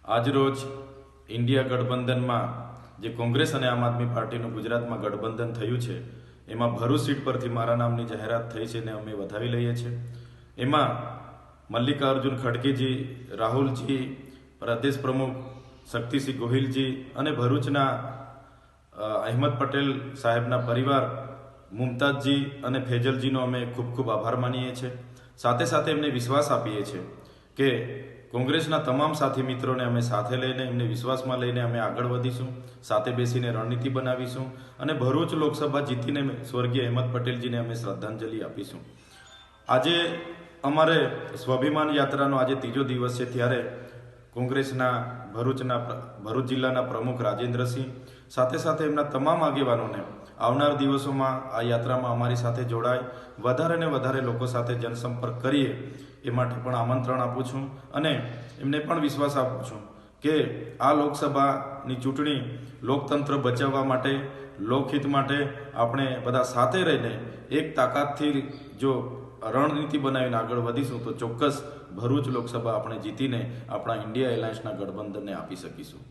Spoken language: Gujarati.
આજરોજ ઇન્ડિયા ગઠબંધનમાં જે કોંગ્રેસ અને આમ આદમી પાર્ટીનું ગુજરાતમાં ગઠબંધન થયું છે એમાં ભરૂચ સીટ પરથી મારા નામની જાહેરાત થઈ છે ને અમે વધાવી લઈએ છીએ। એમાં મલ્લિકાર્જુન ખડગેજી, રાહુલજી, પ્રદેશ પ્રમુખ શક્તિસિંહ ગોહિલજી અને ભરૂચના અહેમદ પટેલ સાહેબના પરિવાર મુમતાજજી અને ફેજલજીનો અમે ખૂબ ખૂબ આભાર માનીએ છીએ। સાથે સાથે એમને વિશ્વાસ આપીએ છીએ કે કોંગ્રેસના તમામ સાથી મિત્રોને અમે સાથે લઈને એમને વિશ્વાસમાં લઈને અમે આગળ વધીશું, સાથે બેસીને રણનીતિ બનાવીશું અને ભરૂચ લોકસભા જીતીને સ્વર્ગીય અહેમદ પટેલજીને અમે શ્રદ્ધાંજલિ આપીશું। આજે અમારે સ્વાભિમાન યાત્રાનો આજે ત્રીજો દિવસ છે, ત્યારે કોંગ્રેસના ભરૂચ જિલ્લાના પ્રમુખ રાજેન્દ્રસિંહ સાથે સાથે એમના તમામ આગેવાનોને આવનાર દિવસોમાં આ યાત્રામાં અમારી સાથે જોડાય, વધારે ને વધારે લોકો સાથે જનસંપર્ક કરીએ એ માટે પણ આમંત્રણ આપું છું અને એમને પણ વિશ્વાસ આપું છું કે આ લોકસભાની ચૂંટણી લોકતંત્ર બચાવવા માટે, લોકહિત માટે આપણે બધા સાથે રહીને એક તાકાતથી જો રણનીતિ બનાવીને આગળ વધીશું તો ચોક્કસ ભરૂચ લોકસભા આપણે જીતીને આપણા ઇન્ડિયા એલાયન્સના ગઠબંધનને આપી શકીશું।